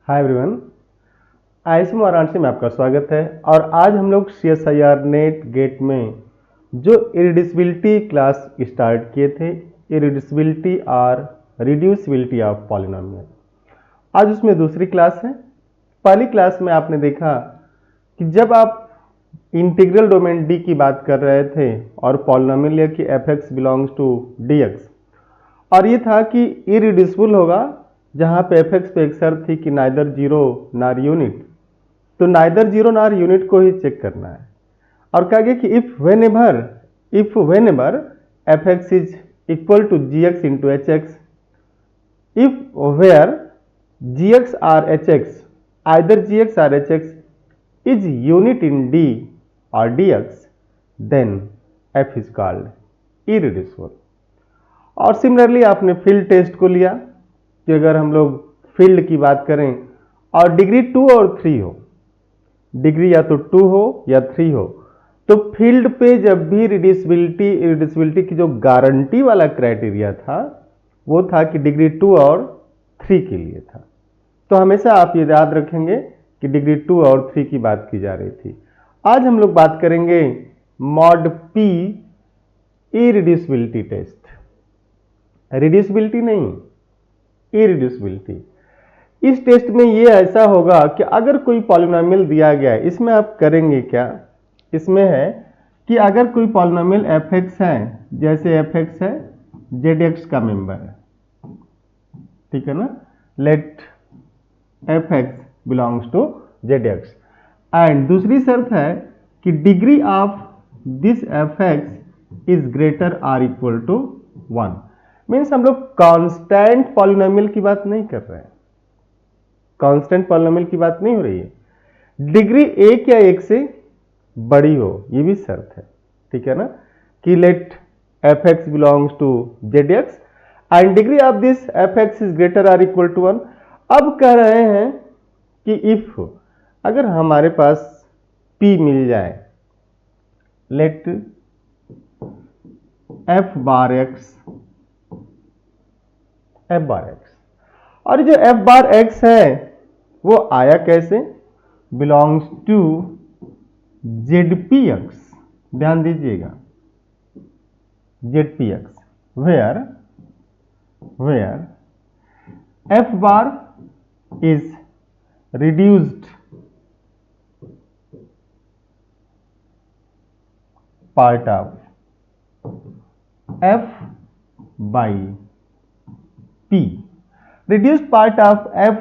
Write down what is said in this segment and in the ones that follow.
Hi everyone, ISM Varanasi में आपका स्वागत है। और आज हम लोग CSIR नेट गेट में जो इरिड्यूसिबिलिटी क्लास स्टार्ट किए थे, इरिड्यूसिबिलिटी और रिड्यूसिबिलिटी ऑफ पॉलिनोमियल, आज उसमें दूसरी क्लास है। पहली क्लास में आपने देखा कि जब आप इंटीग्रल डोमेन D की बात कर रहे थे और पॉलिनोमियल कि fx बिलोंग्स टू dx, और ये था कि इरिड्यूसिबल होगा जहां पे fx पे एक शर्त थी कि नाइदर जीरो नार यूनिट, तो नाइदर जीरो नार यूनिट को ही चेक करना है। और कहा गया कि if whenever fx is equal to gx into hx, if where gx or hx, either gx or hx is unit in d और dx, then f is called irreducible. और सिमिलरली आपने फील्ड टेस्ट को लिया कि अगर हम लोग field की बात करें और डिग्री 2 और 3 हो, डिग्री या तो 2 हो या 3 हो, तो फील्ड पे जब भी इरिड्यूसिबिलिटी की जो गारंटी वाला क्राइटेरिया था वो था कि डिग्री 2 और 3 के लिए था। तो हमेशा आप ये याद रखेंगे कि डिग्री 2 और 3 की बात की जा रही थी। आज हम लोग बात करेंगे mod P irreducibility test, reducibility नहीं, इरिड्यूसिबिलिटी। इस टेस्ट में ये ऐसा होगा कि अगर कोई पॉलिनोमियल दिया गया है, इसमें आप करेंगे क्या, इसमें है कि अगर कोई पॉलिनोमियल fx है, जैसे fx है zx का मेंबर है, ठीक है ना, let fx belongs to zx, and दूसरी शर्त है कि degree of this fx is greater or equal to 1। Means हम लोग कांस्टेंट पॉलिनोमियल की बात नहीं कर रहे हैं, कांस्टेंट पॉलिनोमियल की बात नहीं हो रही है। डिग्री एक या एक से बड़ी हो, ये भी शर्त है, ठीक है ना, कि let fx belongs to zx and degree of this fx is greater or equal to 1। अब कह रहे हैं कि इफ अगर हमारे पास p मिल जाए, लेट f बार x, और जो f बार x है वो आया कैसे, बिलोंग्स टू ZPX, ध्यान दीजिएगा, ZPX, where f bar is reduced part of f by p। Reduced part of f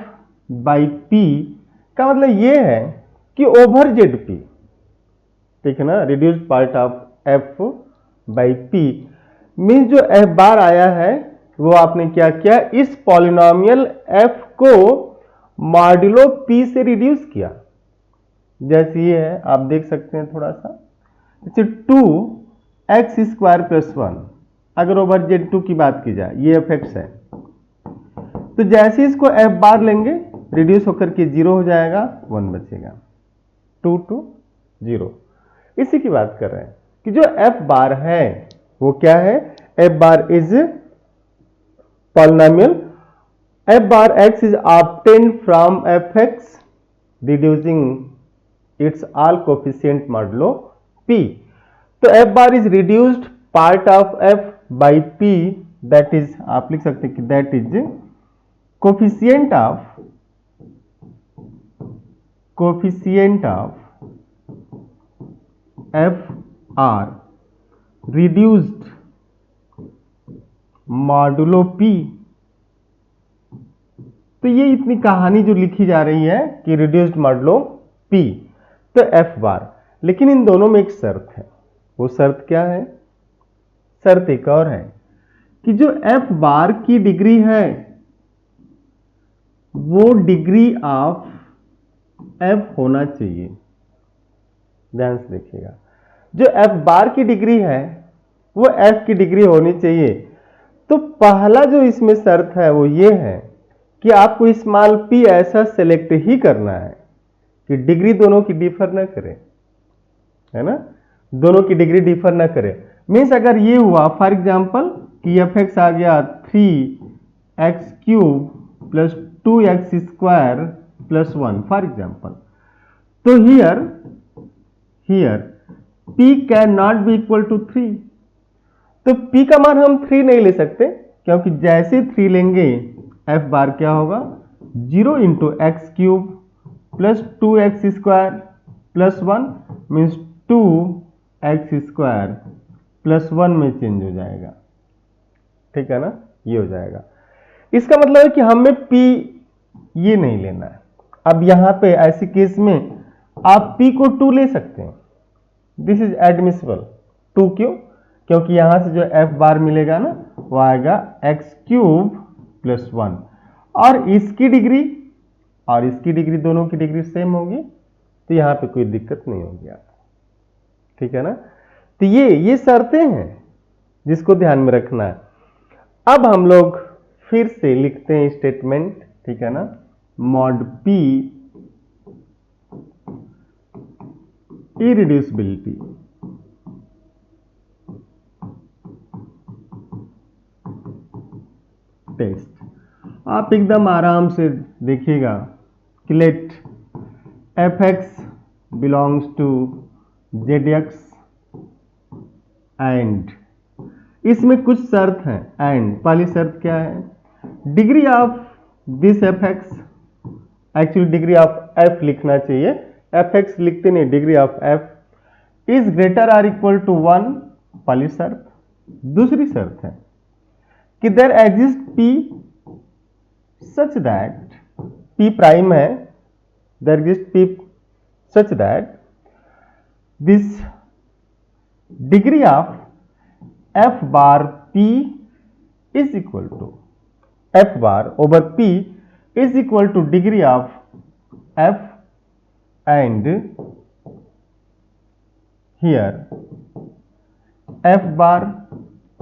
by p का मतलब ये है कि ओवर ZP, ठीक है ना, reduced part of f by p means जो f बार आया है वो आपने क्या किया, इस पॉलिनोमियल f को मॉड्यूलो p से रिड्यूस किया। जैसे ये है, आप देख सकते हैं थोड़ा सा, जैसे 2x स्क्वायर प्लस 1, अगर ओवर Z2 की बात की जाए, ये fx है, तो जैसे इसको f बार लेंगे रिड्यूस होकर के 0 हो जाएगा, 1 बचेगा, 2 to 0। इसी की बात कर रहे हैं कि जो f बार है वो क्या है, f bar is polynomial, f bar x is obtained from fx reducing it's all coefficient modulo p। तो f bar is reduced part of f by p, that is, आप लिख सकते हैं कि that is coefficient of f r reduced modulo p। तो ये इतनी कहानी जो लिखी जा रही है कि रिड्यूस्ड मॉडुलो p, तो f बार, लेकिन इन दोनों में एक शर्त है। वो शर्त क्या है, शर्त एक और है कि जो f बार की डिग्री है वो डिग्री ऑफ f होना चाहिए। ध्यान से देखिएगा, जो f बार की डिग्री है वो f की डिग्री होनी चाहिए। तो पहला जो इसमें शर्त है वो ये है कि आपको स्मॉल p ऐसा सेलेक्ट ही करना है कि डिग्री दोनों की डिफर ना करे, है ना, दोनों की डिग्री डिफर ना करे। मीन्स अगर ये हुआ फॉर एग्जांपल कि fx आ गया 3x³ plus 2x² plus 1 for example. तो here p cannot be equal to 3. तो p का मान हम 3 नहीं ले सकते, क्योंकि जैसे 3 लेंगे f बार क्या होगा 0 into x cube plus 2x square plus 1 means 2x square plus 1 में चेंज हो जाएगा। ठीक है ना, ये हो जाएगा। इसका मतलब है कि हमें p ये नहीं लेना है। अब यहां पे ऐसे केस में आप p को 2 ले सकते हैं, दिस इज एडमिसिबल। 2 क्यों? क्योंकि यहां से जो f बार मिलेगा ना वो आएगा एक्स क्यूब प्लस 1, और इसकी डिग्री दोनों की डिग्री सेम होगी, तो यहां पे कोई दिक्कत नहीं होगी आप। ठीक है ना, तो ये शर्तें हैं जिसको ध्यान में रखना है। अब हम लोग फिर से लिखते हैं स्टेटमेंट। ठीक है ना, मॉड p इरिड्यूसिबिलिटी टेस्ट। आप एकदम आराम से देखिएगा कि let fx belongs to zx and इसमें कुछ शर्त हैं। एंड पहली शर्त क्या है, degree of this fx, actually degree of f लिखना चाहिए, fx लिखते नहीं, degree of f is greater or equal to 1, पहली शर्त। दूसरी शर्त है कि there exist p such that, p prime है, there exist p such that this degree of f bar p is equal to f bar over p is equal to degree of f, and here f bar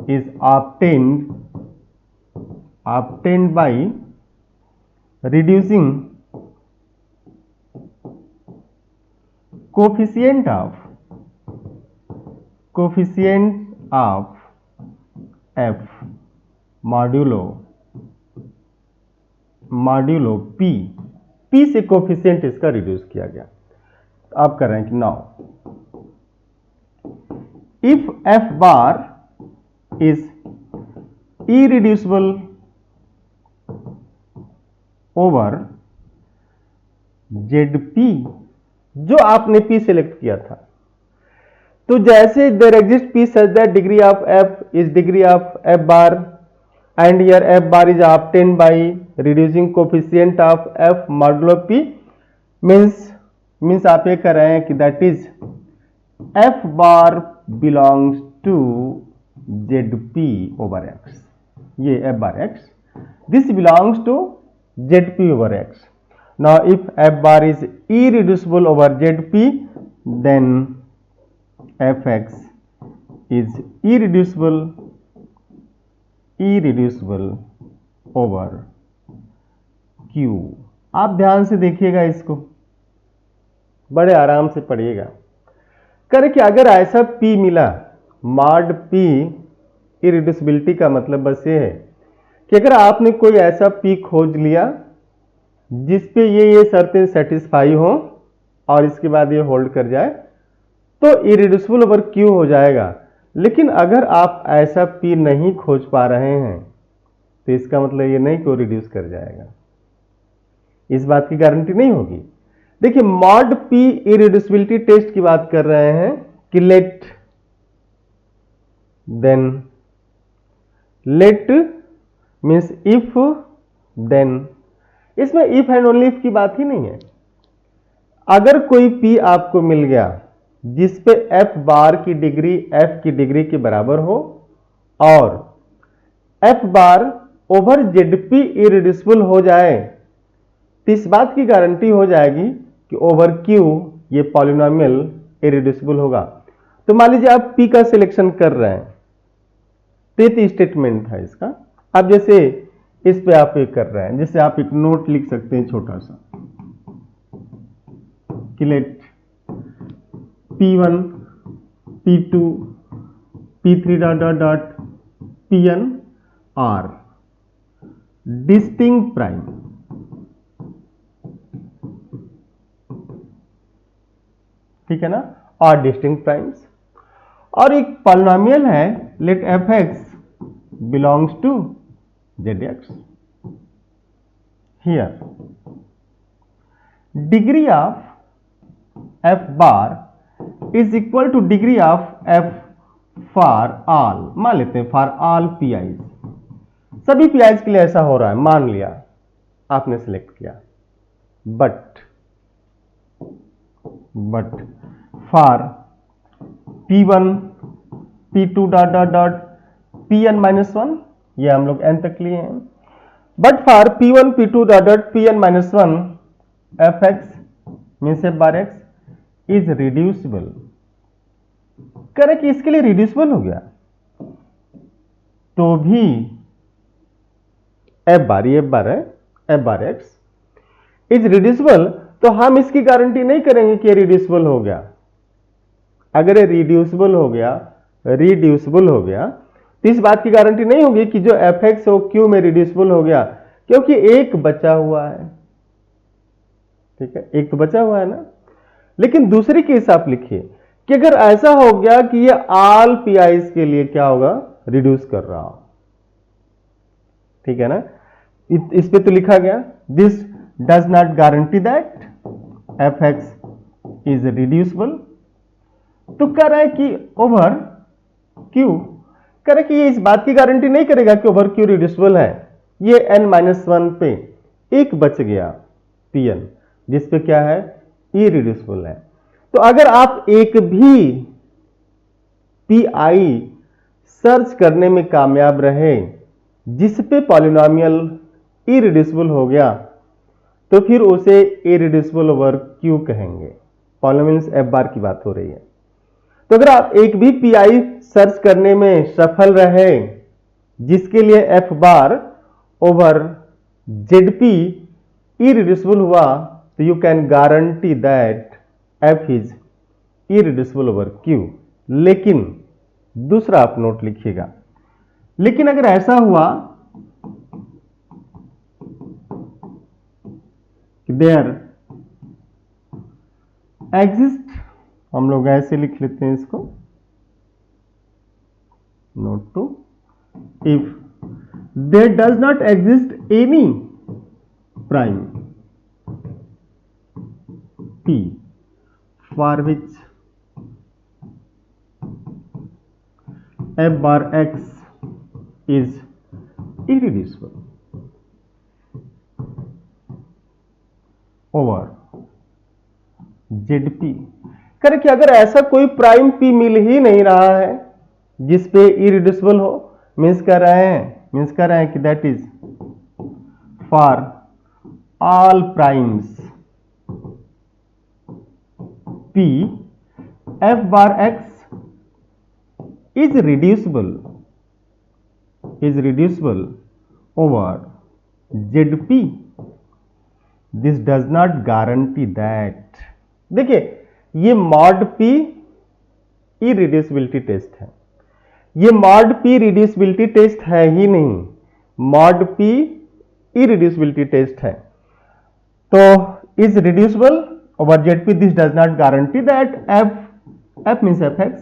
is obtained by reducing coefficient of f modulo p से coefficient इसका reduce किया गया। आप कर रहे हैं कि now if f bar is irreducible over zp, जो आपने p सेलेक्ट किया था, तो जैसे there exist p such that degree of f is degree of f bar and here f bar is obtained by reducing coefficient of f modulo p, means आप ये कर रहे हैं कि that is f bar belongs to zp over x, ये f bar x, this belongs to zp over x। Now if f bar is irreducible over zp, then fx is irreducible over q। आप ध्यान से देखिएगा, इसको बड़े आराम से पढ़िएगा। करें कि अगर ऐसा p मिला, मॉड p इरिड्यूसिबिलिटी का मतलब बस ये है कि अगर आपने कोई ऐसा p खोज लिया जिसपे ये शर्तें सेटिस्फाई हो और इसके बाद ये होल्ड कर जाए, तो इरिड्यूसिबल ओवर क्यू हो जाएगा। लेकिन अगर आप ऐसा p नहीं खोज पा रहे हैं तो इसका मतलब ये नहीं कि वो रिड्यूस कर जाएगा, इस बात की गारंटी नहीं होगी। देखिए मॉड p इरिड्यूसिबिलिटी टेस्ट की बात कर रहे हैं कि लेट मीन्स इफ देन, इसमें इफ एंड ओनली इफ की बात ही नहीं है। अगर कोई p आपको मिल गया जिसपे f बार की डिग्री f की डिग्री के बराबर हो और f बार ओवर zp इरिड्यूसिबल हो जाए, तो इस बात की गारंटी हो जाएगी कि ओवर q ये पॉलिनोमियल इरिड्यूसिबल होगा। तो मान लीजिए आप p का सिलेक्शन कर रहे हैं, तो स्टेटमेंट था इसका। अब जैसे इस पे आप एक कर रहे हैं, जैसे आप एक नोट लिख सकते हैं छोटा सा कि let P1, P2, P3 dot dot dot Pn are distinct prime. ठीक है ना, और डिस्टिंक्ट प्राइम्स। और एक पॉलिनोमियल है, let F X belongs to Z X. Here degree of F bar is equal to degree of F for all, मान लेते हैं फॉर ऑल पी आईज, सभी पी आईज के लिए ऐसा हो रहा है, मान लिया आपने सिलेक्ट किया। But for P1 P2 dot dot dot Pn minus one, ये हम लोग n तक लिए हैं। But for P1 P2 dot dot Pn minus one F x means F bar x is reducible. कह रहे कि इसके लिए रिड्यूसिबल हो गया तो भी एफ बार, ये एफ बार है, F bar x is reducible, तो हम इसकी गारंटी नहीं करेंगे कि ये रिड्यूसिबल हो गया। अगर ये रिड्यूसिबल हो गया तो इस बात की गारंटी नहीं होगी कि जो एफ एक्स हो क्यू में रिड्यूसिबल हो गया, क्योंकि एक बचा हुआ है। ठीक है, एक तो बचा हुआ है ना। लेकिन दूसरी केस आप लिखिए कि अगर ऐसा हो गया कि ये ऑल पी आईज के लिए क्या होगा, रिड्यूस कर रहा हो। ठीक है ना, इस पे तो लिखा गया this does not guarantee that F x is reducible. तो कह रहा है कि ओवर क्यू, कह रहा है कि ये इस बात की गारंटी नहीं करेगा कि ओवर क्यू रिड्यूसिबल है। ये n-1 पे एक बच गया Pn, जिस पे क्या है, इरिड्यूसिबल है। तो अगर आप एक भी Pi सर्च करने में कामयाब रहे जिस पे पॉलिनोमियल इरिड्यूसिबल हो गया, तो फिर उसे इरिड्यूसिबल ओवर क्यू कहेंगे। पॉलिनोमियल्स एफ बार की बात हो रही है। तो अगर आप एक भी पीआई सर्च करने में सफल रहे जिसके लिए F bar over z P irreducible हुआ, तो you can guarantee that F is irreducible over Q. लेकिन दूसरा आप नोट लिखिएगा, लेकिन अगर ऐसा हुआ कि देयर एग्जिस्ट, हम लोग ऐसे लिख लेते हैं इसको, note two, if there does not exist any prime p for which f bar x is irreducible over ZP। करें कि अगर ऐसा कोई प्राइम p मिल ही नहीं रहा है जिस पे इरिड्यूसिबल हो, मीन्स कर रहे हैं कि that is for all primes p f bar x is reducible over ZP। This does not guarantee that। देखिए, ये मॉड p इरिड्यूसिबिलिटी टेस्ट है, ये मॉड p रिड्यूसिबिलिटी टेस्ट है ही नहीं, मॉड p इरिड्यूसिबिलिटी टेस्ट है। तो is reducible over ZP, this does not guarantee that f means fx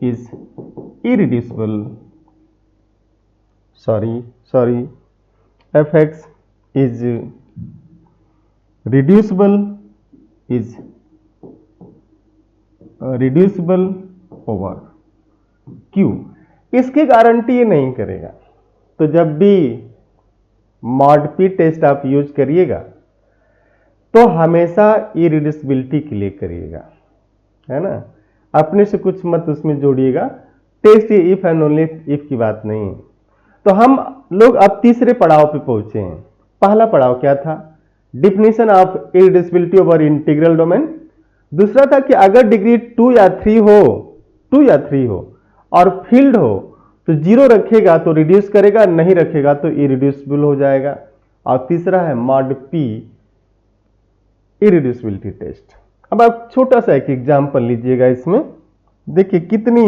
is irreducible, sorry, fx is reducible over q। इसकी guarantee ये नहीं करेगा। तो जब भी मॉड p टेस्ट आप यूज करिएगा तो हमेशा इरिड्यूसिबिलिटी के लिए करिएगा, है ना। अपने से कुछ मत उसमें जोड़िएगा, टेस्ट ये इफ एंड ओनली इफ की बात नहीं है। तो हम लोग अब तीसरे पड़ाव पे पहुंचे हैं। पहला पड़ाव क्या था, definition of irreducibility over integral domain. दूसरा था कि अगर डिग्री 2 या 3 हो और फील्ड हो तो 0 रखेगा तो रिड्यूस करेगा, नहीं रखेगा तो इरिड्यूसिबल हो जाएगा। और तीसरा है मॉड p इरिड्यूसिबिलिटी टेस्ट। अब आप छोटा सा एक एग्जाम्पल लीजिएगा, इसमें देखिए कितनी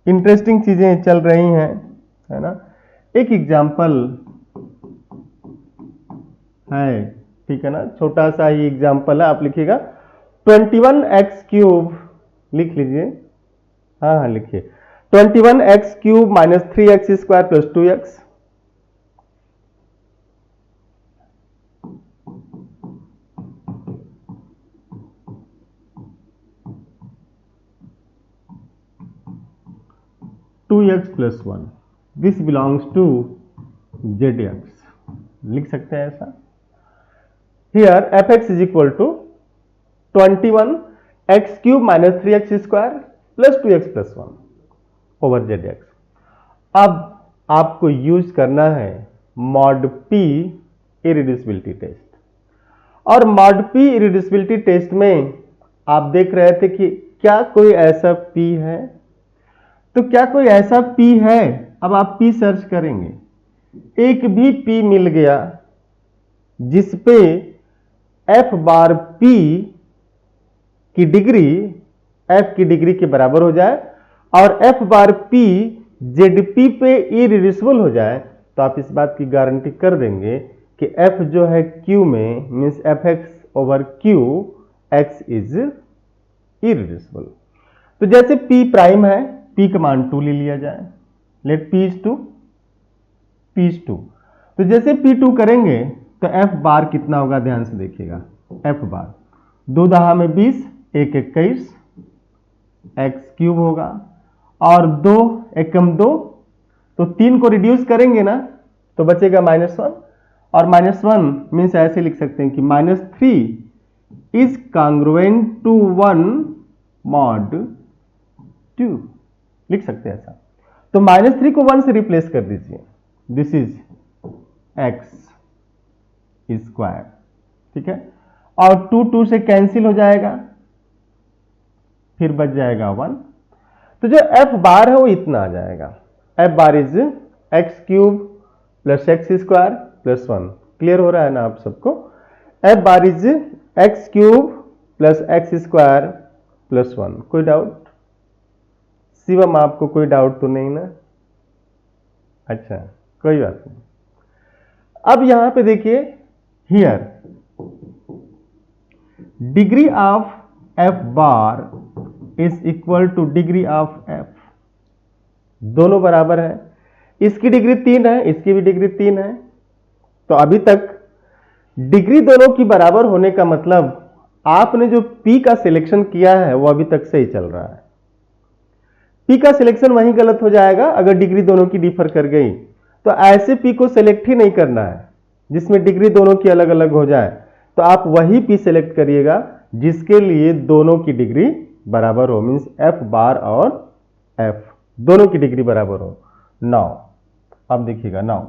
इंटरेस्टिंग चीजें चल रही हैं, है ना। एक एग्जाम्पल है, ठीक है ना, छोटा सा ही एग्जाम्पल है। आप लिखिएगा 21x³ लिख लीजिए, हाँ लिखिए, 21x³ minus 3x² plus 2x, plus 1, this belongs to zx, लिख सकते हैं ऐसा। Here fx is equal to 21x³ minus 3x² plus 2x plus 1 over zx। अब आपको यूज करना है मॉड p इरिड्यूसिबिलिटी टेस्ट, और मॉड p इरिड्यूसिबिलिटी टेस्ट में आप देख रहे थे कि क्या कोई ऐसा p है, तो क्या कोई ऐसा p है, अब आप p सर्च करेंगे, एक भी p मिल गया जिसपे f बार p की डिग्री f की डिग्री के बराबर हो जाए और f बार p ZP पे इरिड्यूसिबल हो जाए, तो आप इस बात की गारंटी कर देंगे कि f जो है q में means fx over q x is irreducible. तो जैसे p प्राइम है, p का मान 2 ले लिया जाए, लेट p इज 2, तो जैसे p2 करेंगे तो f बार कितना होगा, ध्यान से देखिएगा, f बार 2 दहा में 20, 1 21, x³ होगा, और 2 एकम 2, तो 3 को रिड्यूस करेंगे ना तो बचेगा -1, और -1 मीन्स ऐसे लिख सकते हैं कि -3 इज कांग्रुएंट टू 1 मॉड 2, लिख सकते हैं ऐसा। तो -3 को 1 से रिप्लेस कर दीजिए, दिस इज x², ठीक है, और 2 से कैंसिल हो जाएगा, फिर बच जाएगा 1, तो जो f बार है वो इतना आ जाएगा, f bar is x³ plus x² plus 1, clear हो रहा है ना आप सबको, f bar is x³ plus x² plus 1, कोई डाउट? शिवम आपको कोई डाउट तो नहीं ना? अच्छा, कोई बात नहीं। अब यहां पे देखिए, here degree of f bar is equal to degree of f, दोनों बराबर है, इसकी डिग्री 3 है, इसकी भी डिग्री 3 है, तो अभी तक डिग्री दोनों की बराबर होने का मतलब आपने जो p का सिलेक्शन किया है वो अभी तक सही चल रहा है। p का सिलेक्शन वहीं गलत हो जाएगा अगर डिग्री दोनों की डिफर कर गई, तो ऐसे p को सिलेक्ट ही नहीं करना है जिसमें डिग्री दोनों की अलग अलग हो जाए, तो आप वही p सिलेक्ट करिएगा जिसके लिए दोनों की डिग्री बराबर हो, मीन्स f बार और f दोनों की डिग्री बराबर हो। नाउ अब देखिएगा, नाउ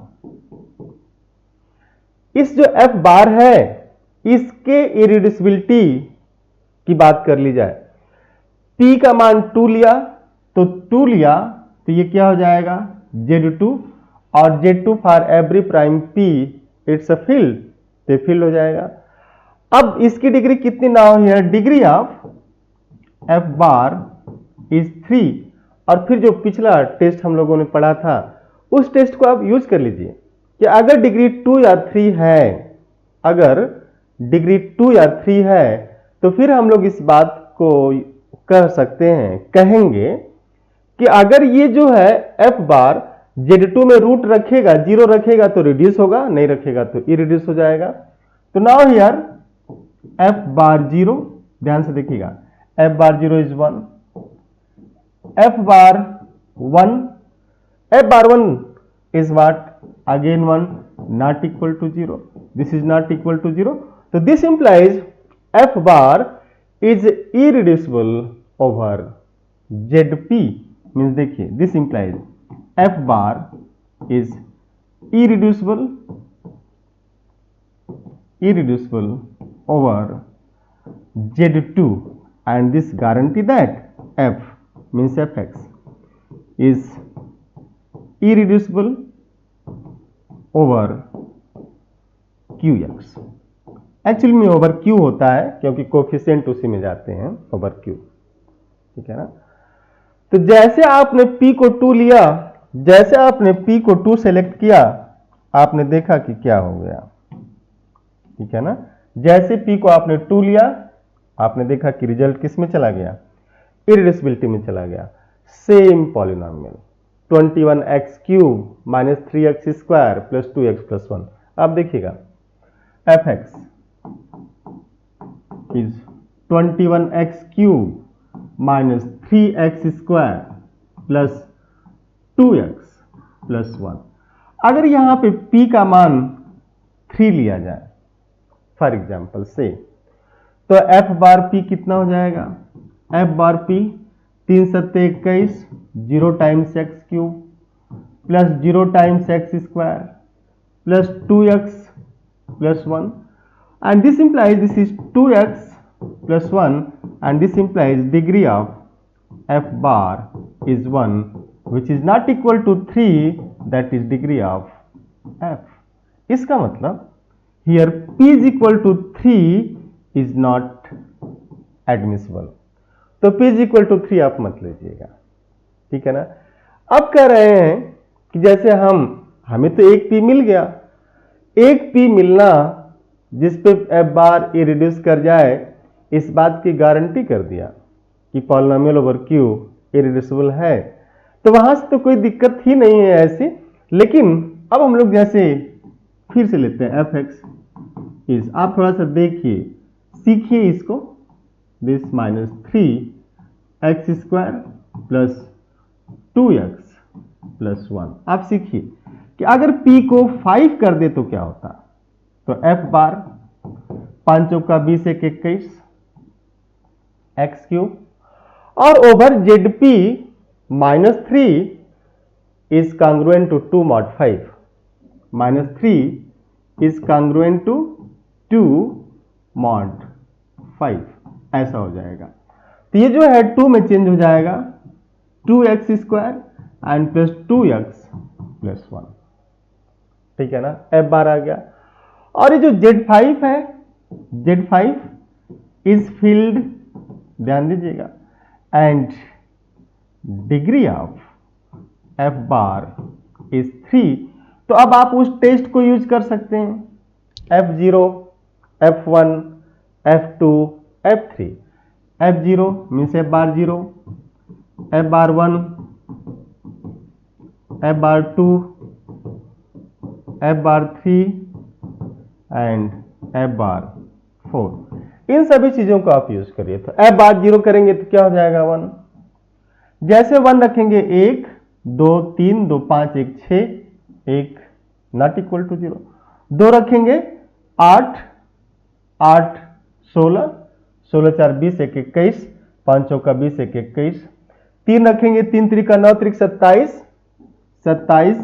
इस जो f बार है इसके इरिड्यूसिबिलिटी की बात कर ली जाए, p का मान 2 लिया तो 2 लिया तो ये क्या हो जाएगा, Z2, और Z2 for every prime p it's a field, तो फील्ड हो जाएगा। अब इसकी डिग्री कितनी ना हो, है degree of f bar is 3, और फिर जो पिछला टेस्ट हम लोगों ने पढ़ा था उस टेस्ट को आप यूज कर लीजिए कि अगर डिग्री 2 या 3 है, अगर डिग्री 2 या 3 है तो फिर हम लोग इस बात को कह सकते हैं, कहेंगे कि अगर ये जो है f बार Z2 में रूट रखेगा, 0 रखेगा तो रिड्यूस होगा, नहीं रखेगा तो इरिड्यूस हो जाएगा। तो नाउ हियर f बार 0, ध्यान से देखिएगा, f bar 0 is 1, f bar 1, f bar 1 is what, again 1, not equal to 0, this is not equal to 0, so this implies f bar is irreducible over zp, means देखिए this implies f bar is irreducible over z2, and this guarantee that f means fx is irreducible over qx, actually में over q होता है क्योंकि coefficient उसी में जाते हैं, over q, ठीक है ना। तो जैसे आपने p को 2 लिया, जैसे आपने p को 2 सेलेक्ट किया, आपने देखा कि क्या हो गया, ठीक है ना। जैसे p को आपने 2 लिया आपने देखा कि रिजल्ट किस में चला गया, इरिड्यूसिबिलिटी में चला गया। Same polynomial 21x cube minus 3x square plus 2x plus 1। आप देखिएगा fx is 21x cube minus 3x square plus 2x plus 1। अगर यहां पे p का मान 3 लिया जाए फॉर एग्जाम्पल से, तो f बार p कितना हो जाएगा, f बार p 3 सत्ते 21, 0 times x cube plus 0 times x square plus 2x plus 1, and this implies this is 2x plus 1, and this implies degree of f bar is 1, which is not equal to 3, that is degree of f. इसका मतलब here p is equal to 3 is not admissible. तो p is equal to 3 आप मत लीजिएगा, ठीक है ना। अब कह रहे हैं कि जैसे हमें तो एक p मिल गया, एक p मिलना जिस पे f बार ये रिड्यूस कर जाए, इस बात की गारंटी कर दिया कि पॉलिनोमियल ओवर क्यू इरिड्यूसिबल है, तो वहां से तो कोई दिक्कत ही नहीं है ऐसी। लेकिन अब हम लोग जैसे फिर से लेते हैं fx इज, आप थोड़ा सा देखिए सीखिए इसको, this minus 3x square plus 2x plus 1। आप सीखिए कि अगर p को 5 कर दे तो क्या होता, तो f बार 5 चौका 20 एक 21 एक्स क्यूब, और over z p minus 3 is congruent to 2 mod 5, minus 3 is congruent to 2 mod 5, ऐसा हो जाएगा। तो ये जो है 2 में चेंज हो जाएगा, 2x square and plus 2x plus 1, ठीक है ना, f बार आ गया। और ये जो Z5 है, Z5 इज फील्ड, ध्यान दीजिएगा, and degree of f bar is 3। तो अब आप उस टेस्ट को यूज कर सकते हैं, f0, f1, f2, f3। f0 means f bar 0, f bar 1, f bar 2, f bar 3 and f बार 4। इन सभी चीजों को आप यूज करिए। तो f बार 0 करेंगे तो क्या हो जाएगा 1, जैसे 1 रखेंगे 1 2 3 2 5 1 6 1 नॉट इक्वल टू 0, 2 रखेंगे 8 8 16 16 4 20 1 21 5 चौका 20 1 21, 3 रखेंगे 3 त्रिका 9 त्रिक 27 27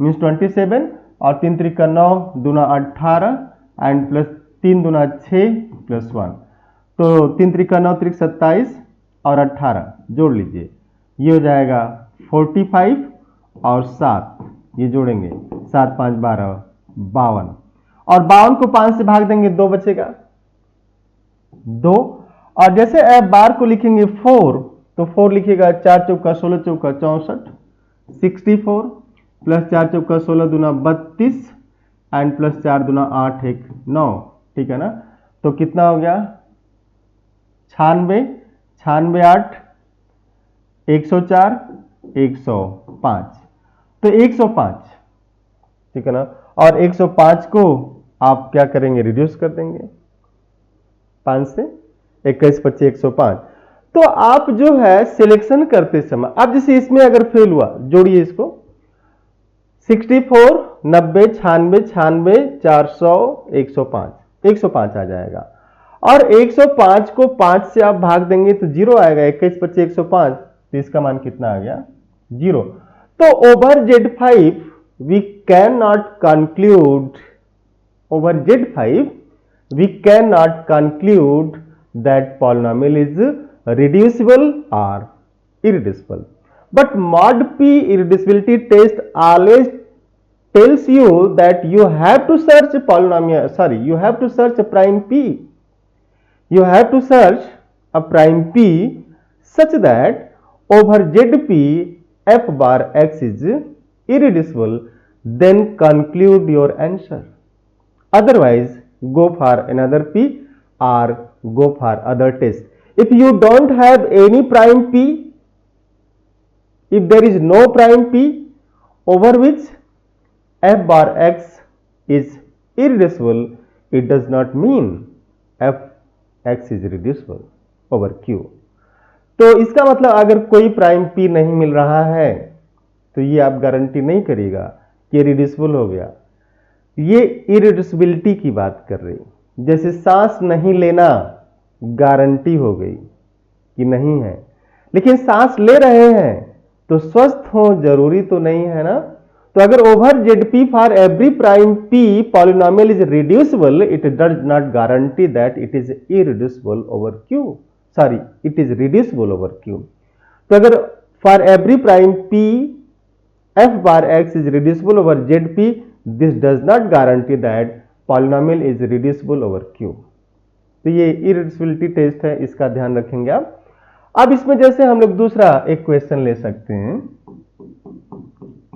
मीन्स 27, और 3 त्रिका 9 दूना 18 एंड प्लस 3 दूना 6 प्लस 1। तो 3 त्रिका 9 त्रिक 27 और 18 जोड़ लीजिए, ये हो जाएगा 45 और 7 ये जोड़ेंगे 7 5 12 52, और 52 को 5 से भाग देंगे 2 बचेगा 2। और जैसे f बार को लिखेंगे 4, तो 4 लिखिएगा 4 चौका 16 चौका 64 64 प्लस 4 चौका 16 दूना 32 एंड प्लस 4 दूना 8 1 9, ठीक है ना। तो कितना हो गया 96 96 8 104 105, तो 105, ठीक है ना। और 105 को आप क्या करेंगे, रिड्यूस कर देंगे 5 से, 21 25 105। तो आप जो है सिलेक्शन करते समय, अब जैसे इसमें अगर फेल हुआ, जोड़िए इसको 64 90 96 96 400 105 105 आ जाएगा, और 105 को 5 से आप भाग देंगे तो 0 आएगा, 21 25 105, तो इसका मान कितना आ गया 0। तो over Z5 we cannot conclude, over Z5 we cannot conclude that polynomial is reducible or irreducible. But mod p irreducibility test always tells you that you have to search a polynomial, you have to search a prime p. You have to search a prime p such that over Zp f bar x is irreducible, then conclude your answer. Otherwise, go for another p or go for other test. If you don't have any prime p, if there is no prime p over which f bar x is irreducible, it does not mean f x is reducible over q. तो इसका मतलब अगर कोई prime p नहीं मिल रहा है तो ये आप गारंटी नहीं करिएगा कि रिड्यूसिबल हो गया। ये इरिड्यूसिबिलिटी की बात कर रही, जैसे सांस नहीं लेना गारंटी हो गई कि नहीं है, लेकिन सांस ले रहे हैं तो स्वस्थ हो जरूरी तो नहीं है ना। तो अगर over Z for every prime p polynomial is reducible, it does not guarantee that it is irreducible over q, sorry it is reducible over q। तो अगर for every prime p f bar x is reducible over zp, this does not guarantee that polynomial is reducible over q। तो ये इरिड्यूसिबिलिटी test है, इसका ध्यान रखेंगे आप। अब इसमें जैसे हम लोग दूसरा एक क्वेश्चन ले सकते हैं,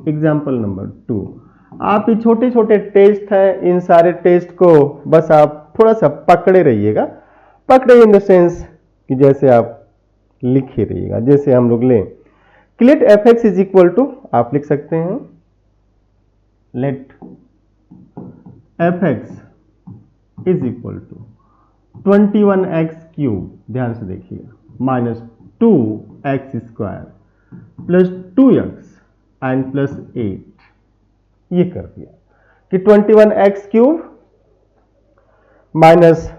एग्जाम्पल नंबर 2। आप ये छोटे छोटे टेस्ट हैं, इन सारे टेस्ट को बस आप थोड़ा सा पकड़े रहिएगा। पकड़े इन द सेंस कि जैसे आप लिखे रहिएगा। जैसे हम लोग लें let F x is equal to, आप लिख सकते हैं let F x is equal to 21x cube, ध्यान से देखिएगा, minus 2x square plus 2x and plus 8। ये कर दिया कि 21x cube minus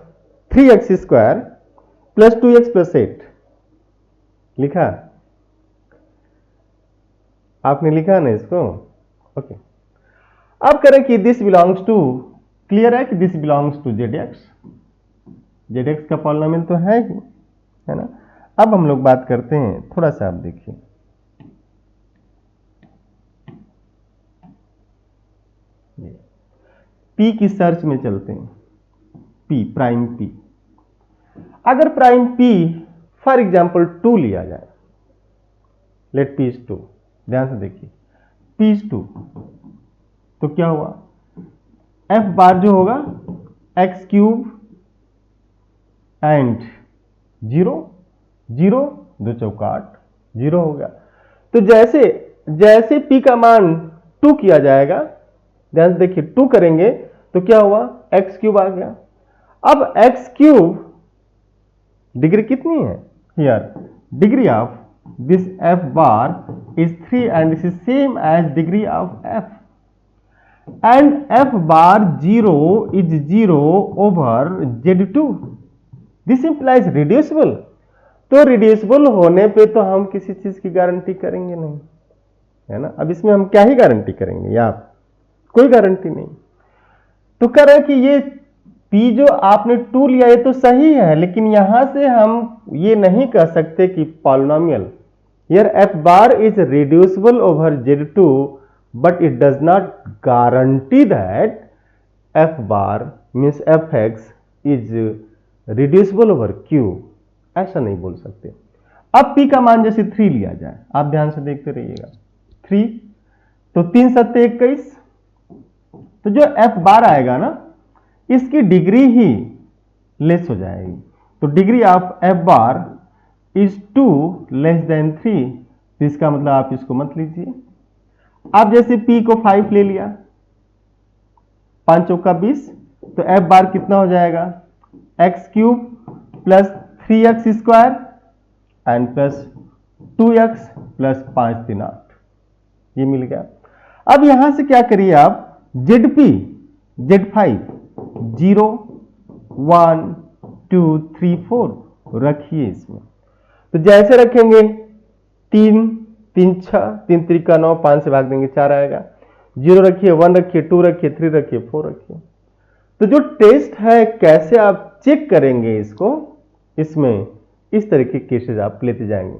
3x square plus 2x plus 8 लिखा, आपने लिखा ना इसको, ओके। अब करें कि दिस बिलोंग्स टू, क्लियर है कि this belongs to Z x का पॉलिनोमियल तो है ही, है ना। अब हम लोग बात करते हैं, थोड़ा सा आप देखिए, पी की सर्च में चलते हैं, पी प्राइम पी। अगर प्राइम पी फॉर एग्जांपल 2 लिया जाए, लेट पी इज 2, ध्यान से देखिए पी इज 2, तो क्या हुआ, एफ बार जो होगा एक्स क्यूब एंड 0 0 2 चौका 8, 0 हो गया। तो जैसे जैसे p का मान 2 किया जाएगा, ध्यान से देखिए 2 करेंगे तो क्या हुआ, एक्स क्यूब आ गया। अब एक्स क्यूब डिग्री कितनी है, here degree of this f bar is 3 and this is same as degree of f, and f bar 0 is 0 over z2, this implies reducible। तो रिड्यूसिबल होने पे तो हम किसी चीज की गारंटी करेंगे नहीं, है ना। अब इसमें हम क्या ही गारंटी करेंगे यार, कोई गारंटी नहीं। तो कह रहे हैं कि ये P जो आपने 2 लिया ये तो सही है, लेकिन यहां से हम ये नहीं कह सकते कि polynomial, here f bar is reducible over z2, but it does not guarantee that f bar means fx is reducible over q, ऐसा नहीं बोल सकते। अब p का मान जैसे 3 लिया जाए, आप ध्यान से देखते रहिएगा, 3 तो 3 सत्ते 21, तो जो f बार आएगा ना इसकी डिग्री ही लेस हो जाएगी। तो degree of f bar is 2 less than 3, तो इसका मतलब आप इसको मत लीजिए। आप जैसे p को 5 ले लिया, 5 चौका 20, तो f बार कितना हो जाएगा, x cube plus 3x square and plus 2x plus 5 3 8, ये मिल गया। अब यहां से क्या करिए आप, ZP Z5 0 1 2 3 4 रखिए इसमें। तो जैसे रखेंगे 3 3 6 3 त्रिका 9, 5 से भाग देंगे 4 आएगा, 0 रखिए, 1 रखिए, 2 रखिए, 3 रखिए, 4 रखिए। तो जो टेस्ट है कैसे आप चेक करेंगे इसको, इसमें इस तरह के केसेस आप लेते जाएंगे।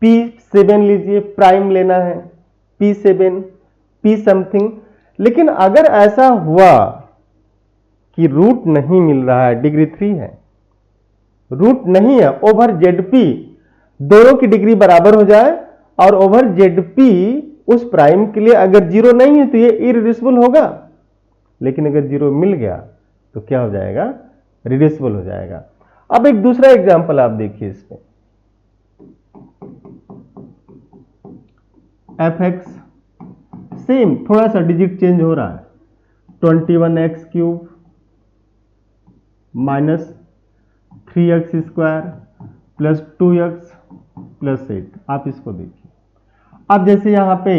P7 लीजिए, प्राइम लेना है, P7 P समथिंग। लेकिन अगर ऐसा हुआ कि रूट नहीं मिल रहा है, डिग्री 3 है, रूट नहीं है, ओवर ZP दोनों की डिग्री बराबर हो जाए, और ओवर ZP उस प्राइम के लिए अगर 0 नहीं है तो ये इरिड्यूसिबल होगा, लेकिन अगर 0 मिल गया तो क्या हो जाएगा, रिड्यूसिबल हो जाएगा। अब एक दूसरा एग्जांपल आप देखिए इसमें, एफ एक्स सेम, थोड़ा सा डिजिट चेंज हो रहा है, 21x³ minus 3x² plus 2x plus 8। आप इसको देखिए, अब जैसे यहां पे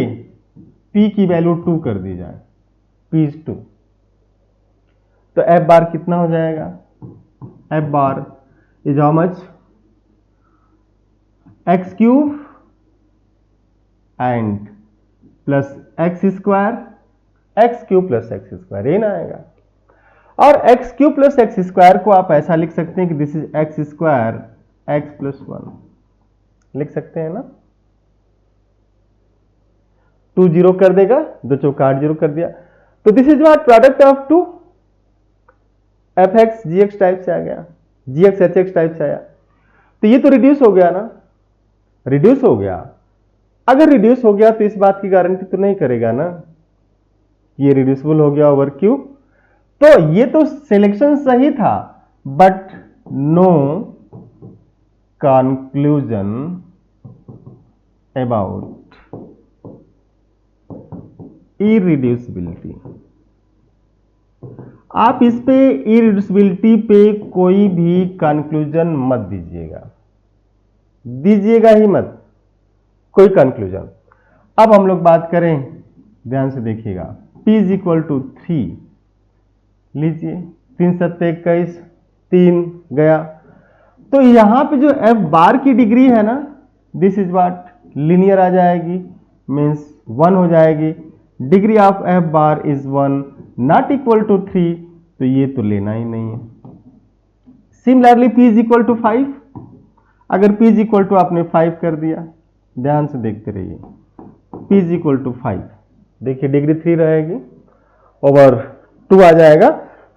p की वैल्यू 2 कर दी जाए, p इज 2, तो f बार कितना हो जाएगा, f bar is how much, x³ and plus x² x³ plus x², ये ना आएगा। और x³ प्लस x² को आप ऐसा लिख सकते हैं कि this is x² x plus 1, लिख सकते हैं ना। 2 0 कर देगा, 2 चौका 8 0 कर दिया, तो this is what product of 2 f x g x type से आ गया, g x h x type से आया, तो ये तो रिड्यूस हो गया ना, रिड्यूस हो गया। अगर रिड्यूस हो गया तो इस बात की गारंटी तो नहीं करेगा ना ये रिड्यूसिबल हो गया ओवर क्यू। तो ये तो सिलेक्शन सही था, बट नो कंक्लूजन अबाउट इरिड्यूसिबिलिटी। आप इस पे इरिड्यूसिबिलिटी पे कोई भी कंक्लूजन मत दीजिएगा, दीजिएगा ही मत कोई कंक्लूजन। अब हम लोग बात करें, ध्यान से देखिएगा, p इज इक्वल टू 3 लीजिए, 3 7 21, 3 गया, तो यहां पे जो f बार की डिग्री है ना, दिस इज व्हाट लीनियर आ जाएगी, मीन्स 1 हो जाएगी। Degree of f bar is 1 not equal to 3, तो ये तो लेना ही नहीं है। Similarly p is equal to 5, अगर p इज इक्वल टू आपने 5 कर दिया, ध्यान से देखते रहिए, p इज इक्वल टू 5, देखिए डिग्री 3 रहेगी ओवर 2 आ जाएगा।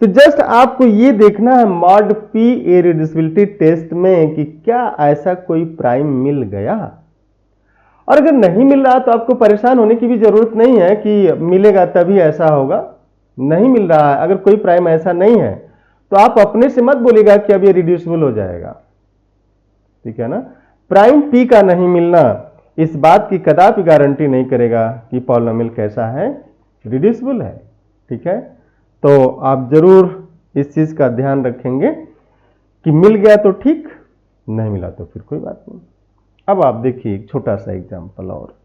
तो जस्ट आपको ये देखना है मॉड p इरिड्यूसिबिलिटी टेस्ट में कि क्या ऐसा कोई प्राइम मिल गया, और अगर नहीं मिल रहा तो आपको परेशान होने की भी जरूरत नहीं है कि मिलेगा तभी ऐसा होगा, नहीं मिल रहा है, अगर कोई प्राइम ऐसा नहीं है तो आप अपने से मत बोलिएगा कि अब ये रिड्यूसिबल हो जाएगा, ठीक है ना। प्राइम p का नहीं मिलना इस बात की कदापि गारंटी नहीं करेगा कि पॉलिनोमियल कैसा है, रिड्यूसिबल है, ठीक है। तो आप जरूर इस चीज का ध्यान रखेंगे कि मिल गया तो ठीक, नहीं मिला तो फिर कोई बात नहीं। अब आप देखिए एक छोटा सा एग्जांपल और,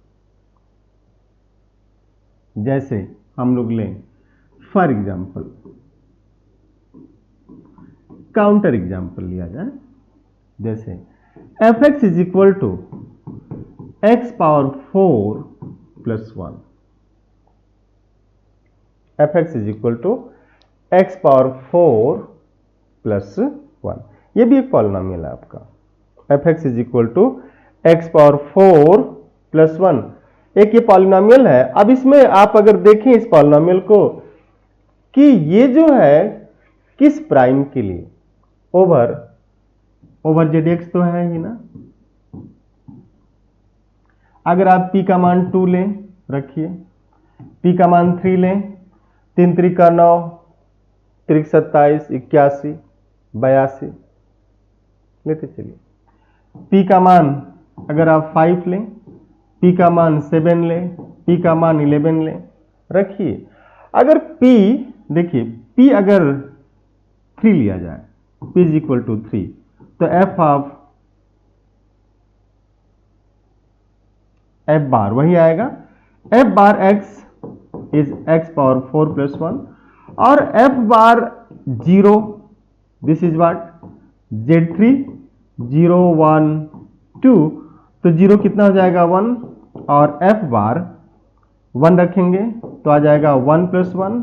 जैसे हम लोग लें फॉर एग्जांपल काउंटर एग्जांपल लिया जाए, जैसे f x is equal to x power 4 plus 1, f x is equal to x power 4 plus 1, ये भी एक पॉलिनोमियल है आपका, f x is equal to x power 4 plus 1, एक ये पॉलिनोमियल है। अब इसमें आप अगर देखें इस पॉलिनोमियल को कि ये जो है किस प्राइम के लिए, ओवर जेड एक्स तो है ही ना। अगर आप p का मान 2 लें, रखिए, p का मान 3 लें, 3 3 का 9, 3 27 81 82 लेते चलिए। p का मान अगर आप 5 लें, p का मान 7 लें, p का मान 11 लें, रखिए। अगर p देखिए, p अगर 3 लिया जाए, p इज इक्वल टू 3, तो f ऑफ f बार वही आएगा, f bar x is x power 4 plus 1, और f bar 0, this is what z3 0 1 2, तो 0 कितना हो जाएगा 1, और f बार 1 रखेंगे तो आ जाएगा 1 प्लस 1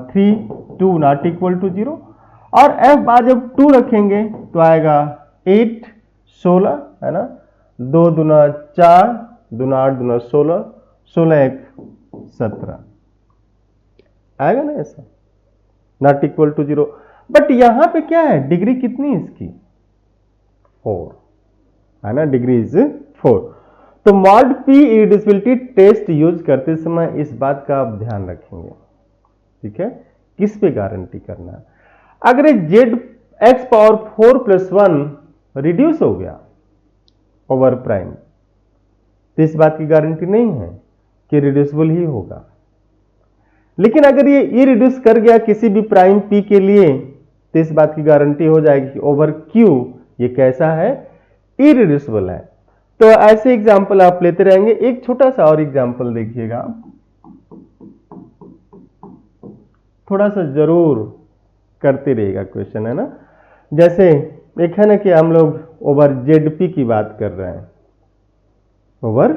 3 2 नॉट इक्वल टू 0, और f बार जब 2 रखेंगे तो आएगा 8 16, है ना, 2 दूना 4, दूना 8 दूना 16, 16 1 17 आएगा ना ऐसा, नॉट इक्वल टू 0। बट यहां पे क्या है, डिग्री कितनी है इसकी, 4, है ना, डिग्री इज 4। तो mod p irreducibility test use करते समय इस बात का आप ध्यान रखेंगे, ठीक है, किस पे गारंटी करना है। अगर Z x power 4 plus 1 reduce हो गया ओवर प्राइम, तो इस बात की गारंटी नहीं है कि रिड्यूसिबल ही होगा। लेकिन अगर ये ई रिड्यूस कर गया किसी भी प्राइम p के लिए, तो इस बात की गारंटी हो जाएगी कि ओवर q ये कैसा है, इरिड्यूसिबल है। तो ऐसे एग्जाम्पल आप लेते रहेंगे। एक छोटा सा और एग्जाम्पल देखिएगा, थोड़ा सा जरूर करते रहिएगा क्वेश्चन, है ना। जैसे एक है ना कि हम लोग ओवर जेड की बात कर रहे हैं, ओवर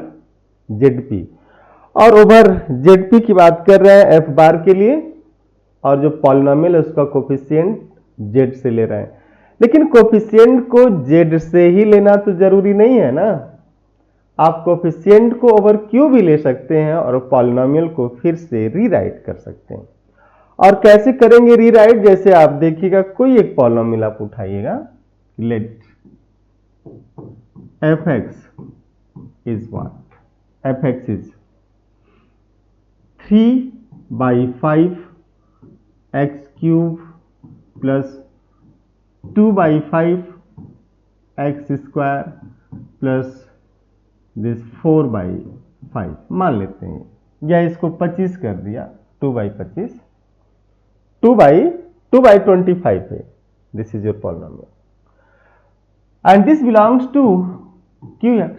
जेड और ओवर जेड की बात कर रहे हैं एफ बार के लिए, और जो पॉलिनोमियल है उसका कोफिशिएंट जेड से ले रहे हैं। लेकिन कोफिशिएंट को जेड से ही लेना तो जरूरी नहीं है ना, आप कोफिशिएंट को ओवर क्यू भी ले सकते हैं और पॉलिनोमियल को फिर से रीराइट कर सकते हैं। और कैसे करेंगे रीराइट, जैसे आप देखिएगा कोई एक पॉलिनोमियल आप उठाइएगा, let F x is what, F x is 3/5 X cube plus 2/5 X square plus this 4/5 मान लेते हैं, या इसको 25 कर दिया, 2/25, 2/25 है। This is your polynomial and this belongs to QX।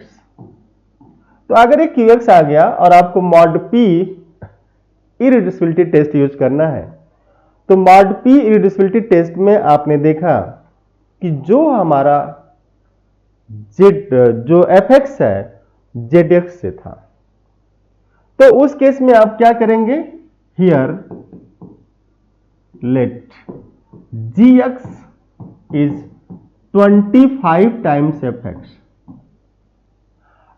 तो अगर एक QX आ गया और आपको mod P irreducibility test use करना है, तो मॉड P इरिड्यूसिबिलिटी टेस्ट में आपने देखा कि जो हमारा जो fx है zx से था, तो उस केस में आप क्या करेंगे, here let gx is 25 times fx।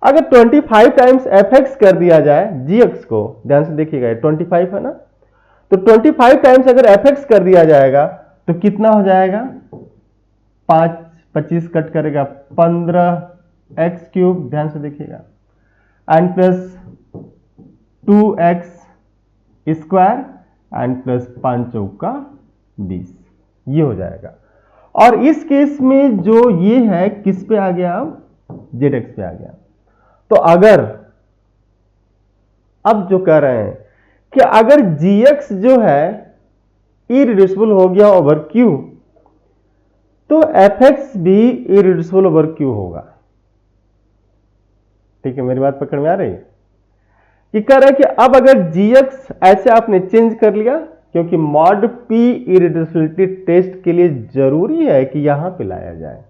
अगर 25 टाइम्स fx कर दिया जाए gx को, ध्यान से देखिएगा 25 है ना, तो 25 टाइम्स अगर fx कर दिया जाएगा तो कितना हो जाएगा, 25 कट करेगा 15x क्यूब, ध्यान से देखिएगा, and plus 2x square and plus 5 चौका 20, ये हो जाएगा। और इस केस में जो ये है किस पे आ गया, अब zx पे आ गया। तो अगर अब जो कह रहे हैं कि अगर gx जो है इरिड्यूसिबल हो गया ओवर q, तो fx भी इरिड्यूसिबल ओवर q होगा। ठीक है, मेरी बात पकड़ में आ रही है। ये कह रहा है कि अब अगर gx ऐसे आपने चेंज कर लिया, क्योंकि मॉड p इरिड्यूसिबिलिटी टेस्ट के लिए जरूरी है कि यहां पे लाया जाए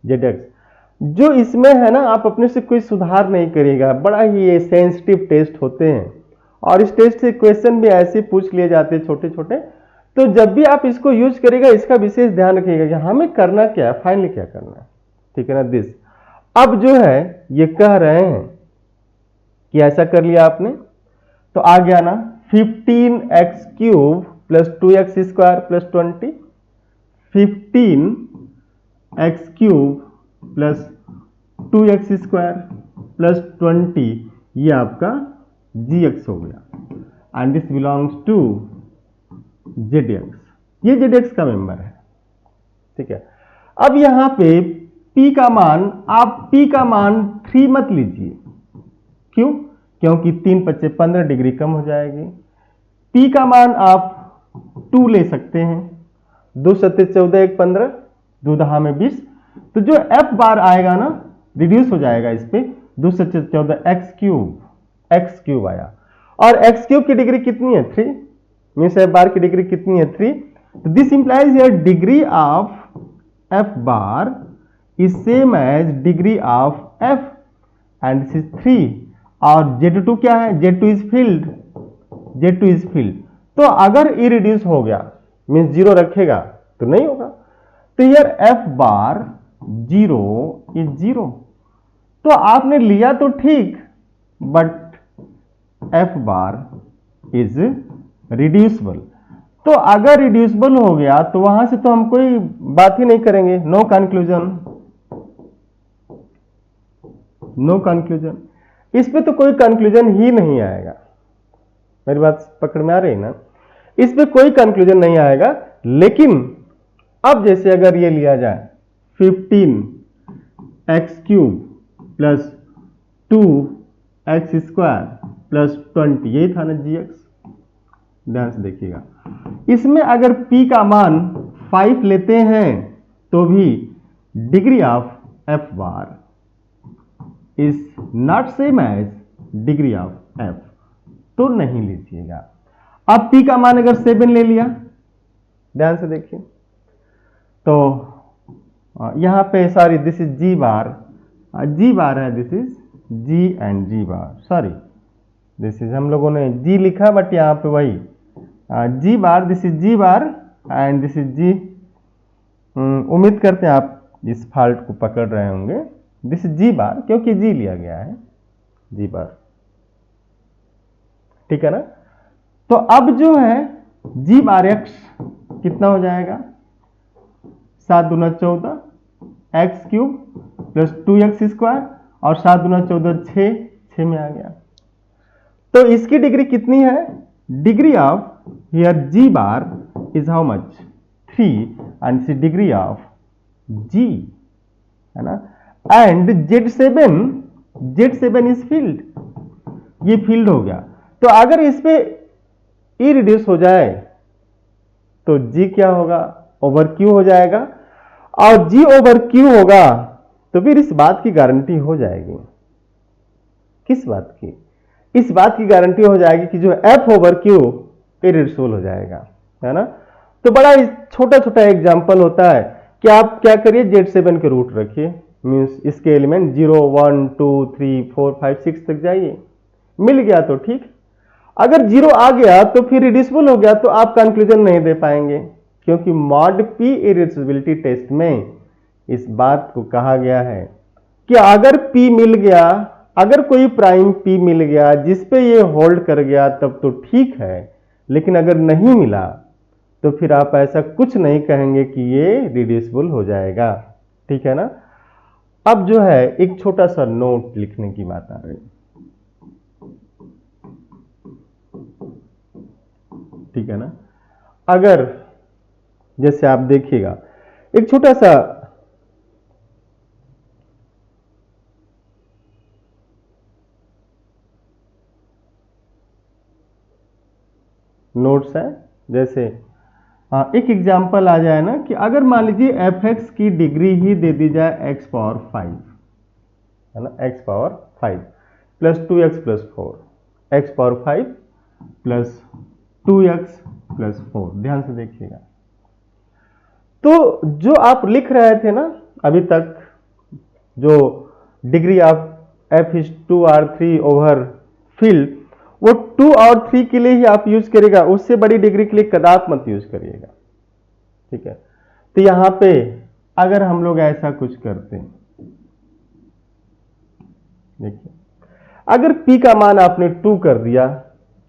zx, जो इसमें है ना, आप अपने से कोई सुधार नहीं करिएगा। बड़ा ही ये सेंसिटिव टेस्ट होते हैं और इस टेस्ट से क्वेश्चन भी ऐसे पूछ लिए जाते हैं छोटे छोटे। तो जब भी आप इसको यूज करिएगा इसका विशेष ध्यान रखिएगा कि हमें करना क्या है, फाइनली क्या करना है। ठीक है ना, दिस अब जो है ये कह रहे हैं कि ऐसा कर लिया आपने, तो आ गया ना 15x cube plus 2x square plus 20, 15x cube plus 2x square plus 20, ये आपका gx हो गया and this belongs to zx, ये zx का मेंबर है। ठीक है, अब यहां पे p का मान, आप p का मान 3 मत लीजिए, क्यों, क्योंकि 3 × 5 = 15 डिग्री कम हो जाएगी। p का मान आप 2 ले सकते हैं, 2 × 7 = 14, 1 = 15, 2 × 10 = 20, तो जो f बार आएगा ना रिड्यूस हो जाएगा इस पे, 2 × 7 = 14, x क्यूब आया। और x क्यूब की डिग्री कितनी है, 3, मीन्स f बार की डिग्री कितनी है, 3। तो this implies your degree of f bar is same as degree of f and this is 3। और Z2 क्या है, Z2 is field, Z2 is field. तो अगर इरिड्यूस हो गया मीन्स 0 रखेगा तो नहीं होगा, तो यार f बार 0 इज 0। तो आपने लिया तो ठीक, but f bar is reducible. तो अगर रिड्यूसिबल हो गया तो वहां से तो हम कोई बात ही नहीं करेंगे, नो कंक्लूजन, नो कंक्लूजन, इस पे तो कोई कंक्लूजन ही नहीं आएगा। मेरी बात पकड़ में आ रही है ना, इस पे कोई कंक्लूजन नहीं आएगा। लेकिन अब जैसे अगर ये लिया जाए 15x³ प्लस 2x² प्लस 20, यही था ना gx। ध्यान से देखिएगा, इसमें अगर p का मान 5 लेते हैं तो भी degree of f bar is not same as degree of f, तो नहीं लीजिएगा। अब p का मान अगर 7 ले लिया, ध्यान से देखिए, तो यहां पे सॉरी दिस इज g बार है, this is g and g bar, sorry this is हम लोगों ने g लिखा बट यहां पे वही g bar, this is g bar and this is g। उम्मीद करते हैं आप इस फॉल्ट को पकड़ रहे होंगे, दिस इज g बार क्योंकि g लिया गया है, g बार, ठीक है ना। तो अब जो है g बार x कितना हो जाएगा, 7 दूना 14 x³ प्लस 2x² और 7 दूना 14 6 में आ गया। तो इसकी डिग्री कितनी है, degree of here g bar is how much 3 and see degree of g है ना। एंड Z7 इज फील्ड, ये फील्ड हो गया। तो अगर इस पे e रिड्यूस हो जाए तो g क्या होगा, ओवर q हो जाएगा, और g ओवर q होगा तो फिर इस बात की गारंटी हो जाएगी, किस बात की, इस बात की गारंटी हो जाएगी कि जो f ओवर q इरिड्यूसिबल हो जाएगा, है ना। तो बड़ा छोटा छोटा एग्जांपल होता है कि आप क्या करिए, Z7 के रूट रखिए, मीन्स इसके एलिमेंट 0 1 2 3 4 5 6 तक जाइए, मिल गया तो ठीक, अगर 0 आ गया तो फिर रिड्यूसिबल हो गया तो आप कंक्लूजन नहीं दे पाएंगे, क्योंकि मॉड p इरिड्यूसिबिलिटी टेस्ट में इस बात को कहा गया है कि अगर p मिल गया, अगर कोई प्राइम p मिल गया जिस पे ये होल्ड कर गया तब तो ठीक है, लेकिन अगर नहीं मिला तो फिर आप ऐसा कुछ नहीं कहेंगे कि ये रिड्यूसिबल हो जाएगा, ठीक है ना। अब जो है एक छोटा सा नोट लिखने की बात आ रही है, ठीक है ना। अगर जैसे आप देखिएगा एक छोटा सा नोट्स है, जैसे एक एग्जांपल आ जाए ना कि अगर मान लीजिए f(x) की डिग्री ही दे दी जाए x पावर 5, है ना, x power 5 plus 2x plus 4, x power 5 plus 2x plus 4, ध्यान से देखिएगा। तो जो आप लिख रहे थे ना अभी तक, जो डिग्री ऑफ f इज 2 और 3 ओवर फील्ड, वो 2 और 3 के लिए ही आप यूज करेगा, उससे बड़ी डिग्री के लिए कदाप मत यूज करिएगा, ठीक है। तो यहां पे अगर हम लोग ऐसा कुछ करते हैं, देखिए अगर p का मान आपने 2 कर दिया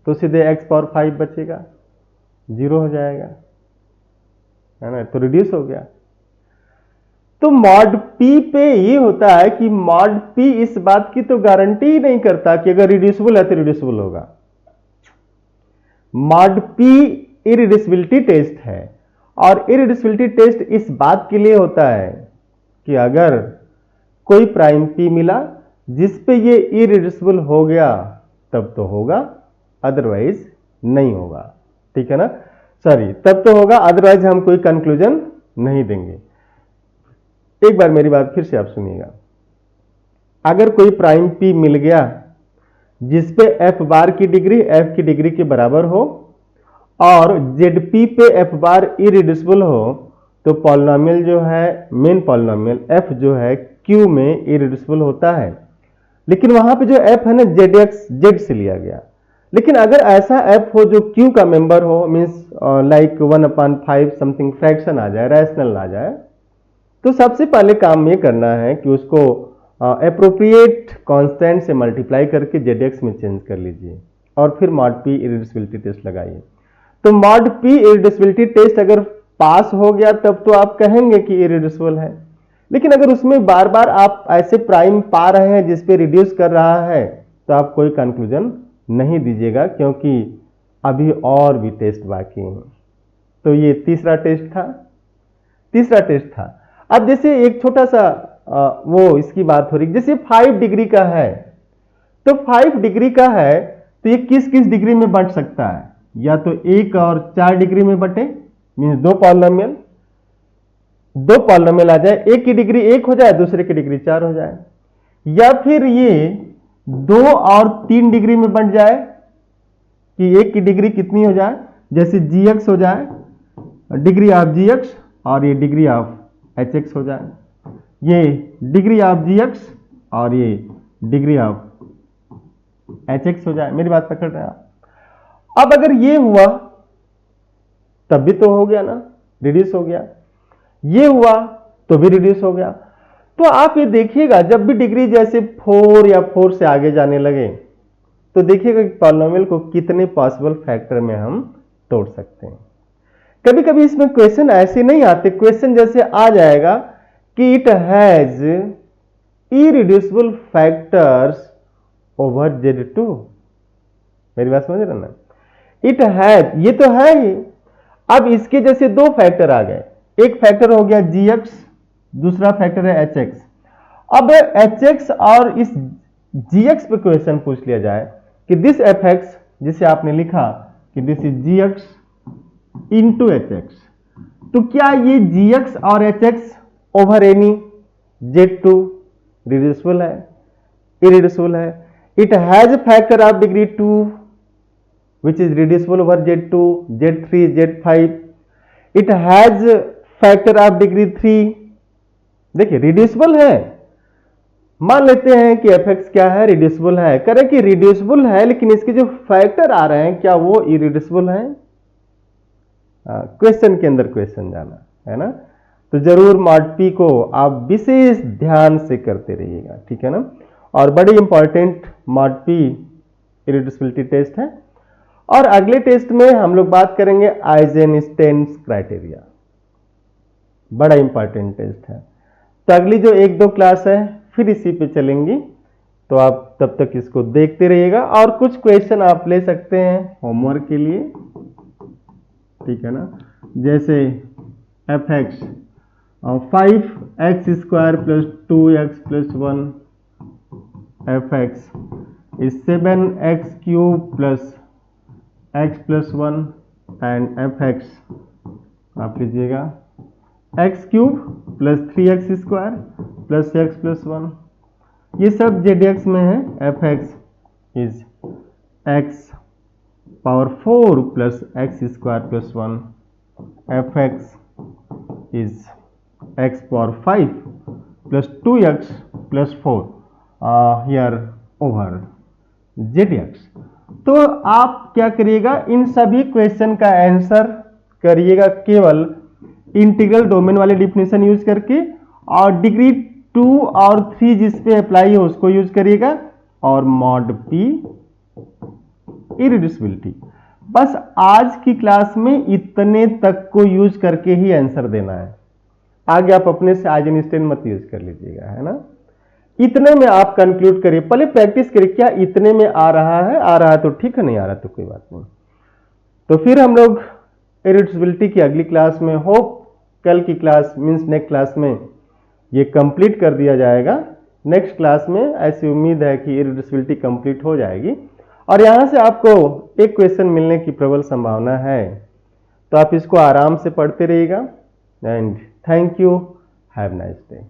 तो सीधे x पावर 5 बचेगा, 0 हो जाएगा, है ना, तो रिड्यूस हो गया। तो मॉड p पे ये होता है कि मॉड p इस बात की तो गारंटी ही नहीं करता कि अगर रिड्यूसिबल है तो रिड्यूसिबल होगा। मॉड p इरिड्यूसिबिलिटी टेस्ट है, और इरिड्यूसिबिलिटी टेस्ट इस बात के लिए होता है कि अगर कोई प्राइम p मिला जिस पे ये इरिड्यूसिबल हो गया तब तो होगा, अदरवाइज नहीं होगा, ठीक है ना, सॉरी तब तो होगा, अदरवाइज हम कोई कंक्लूजन नहीं देंगे। एक बार मेरी बात फिर से आप सुनिएगा, अगर कोई प्राइम p मिल गया जिस पे f बार की डिग्री f की डिग्री के बराबर हो और Zp पे f बार इरिड्यूसिबल हो, तो पॉलिनोमियल जो है, मेन पॉलिनोमियल f जो है q में इरिड्यूसिबल होता है, लेकिन वहां पे जो f है ना zx z से लिया गया। लेकिन अगर ऐसा f हो जो q का मेंबर हो, मीन्स लाइक 1/5 समथिंग फ्रैक्शन आ जाए, रैशनल आ जाए, तो सबसे पहले काम ये करना है कि उसको एप्रोप्रिएट कांस्टेंट से मल्टीप्लाई करके zx में चेंज कर लीजिए और फिर मॉड p इरिड्यूसिबिलिटी टेस्ट लगाइए। तो मॉड p इरिड्यूसिबिलिटी टेस्ट अगर पास हो गया तब तो आप कहेंगे कि इरिड्यूसिबल है, लेकिन अगर उसमें बार बार आप ऐसे प्राइम पा रहे हैं जिस पे रिड्यूस कर रहा है तो आप कोई कंक्लूजन नहीं दीजिएगा, क्योंकि अभी और भी टेस्ट बाकी हैं। तो ये तीसरा टेस्ट था। तीसरा टेस्ट था। अब जैसे एक छोटा सा वो इसकी बात हो रही, जैसे 5 डिग्री का है, तो 5 डिग्री का है तो ये किस किस डिग्री में बंट सकता है, या तो 1 और 4 डिग्री में बटे, मीन्स दो पॉलिनोमियल आ जाए, एक की डिग्री 1 हो जाए, दूसरे की डिग्री 4 हो जाए, या फिर ये 2 और 3 डिग्री में बंट जाए कि एक की डिग्री कितनी हो जाए, जैसे gx हो जाए डिग्री ऑफ gx और ये डिग्री ऑफ hx हो जाए, ये डिग्री ऑफ gx और ये डिग्री ऑफ hx हो जाए। मेरी बात पकड़ रहे हैं आप। अब अगर ये हुआ तब भी तो हो गया ना, रिड्यूस हो गया, ये हुआ तो भी रिड्यूस हो गया। तो आप ये देखिएगा जब भी डिग्री जैसे 4 या 4 से आगे जाने लगे तो देखिएगा कि पॉलिनोमियल को कितने पॉसिबल फैक्टर में हम तोड़ सकते हैं। कभी कभी इसमें क्वेश्चन ऐसे नहीं आते, क्वेश्चन जैसे आ जाएगा कि it has irreducible factors over Z2। मेरी बात समझ रहे ना, इट हैज, ये तो है ही। अब इसके जैसे दो फैक्टर आ गए, एक फैक्टर हो गया gx, दूसरा फैक्टर है hx। अब hx और इस gx पे क्वेश्चन पूछ लिया जाए कि दिस fx, जिसे आपने लिखा कि this is gx into hx, तो क्या ये gx और hx over any Z2 reducible है, इरिड्यूसिबल है? It has factor of degree 2 which is reducible over Z2, Z3, Z5. It has factor of degree 3। देखिए रिड्यूसिबल है, मान लेते हैं कि fx क्या है, रिड्यूसिबल है, करें कि रिड्यूसिबल है लेकिन इसके जो फैक्टर आ रहे हैं क्या वो इरिड्यूसिबल है? क्वेश्चन के अंदर क्वेश्चन जाना है ना, तो जरूर मॉड पी को आप विशेष ध्यान से करते रहिएगा, ठीक है ना। और बड़ी इंपॉर्टेंट मॉड पी इरिड्यूसिबिलिटी टेस्ट है। और अगले टेस्ट में हम लोग बात करेंगे आइजेनस्टाइन्स क्राइटेरिया, बड़ा इंपॉर्टेंट टेस्ट है। तो अगली जो 1-2 क्लास है फिर इसी पे चलेंगी, तो आप तब तक इसको देखते रहिएगा और कुछ क्वेश्चन आप ले सकते हैं होमवर्क के लिए, ठीक है ना। जैसे fx 5x square plus 2x plus 1, fx is 7x cube plus x plus 1 and fx आप लीजिएगा x cube plus 3x square plus x plus 1, ये सब ZX में है। fx is x power 4 plus x square plus 1, fx is x power 5 plus 2x plus 4 here over ZX। तो आप क्या करिएगा, इन सभी क्वेश्चन का आंसर करिएगा केवल इंटीग्रल डोमेन वाले डिफिनेशन यूज करके, और डिग्री 2 और 3 जिस पे अप्लाई हो उसको यूज करिएगा, और मॉड पी इरिड्यूसिबिलिटी। बस आज की क्लास में इतने तक को यूज करके ही आंसर देना है, आगे आप अपने से आइजेनस्टाइन मत यूज कर लीजिएगा, है ना। इतने में आप कंक्लूड करिए, पहले प्रैक्टिस करिए क्या इतने में आ रहा है तो ठीक है, नहीं आ रहा तो कोई बात नहीं। तो फिर हम लोग इरिड्यूसिबिलिटी की अगली क्लास में, होप कल की क्लास मींस नेक्स्ट क्लास में ये कंप्लीट कर दिया जाएगा। नेक्स्ट क्लास में ऐसी उम्मीद है कि इरिड्यूसिबिलिटी कंप्लीट हो जाएगी और यहां से आपको एक क्वेश्चन मिलने की प्रबल संभावना है, तो आप इसको आराम से पढ़ते रहिएगा। And thank you, have nice day.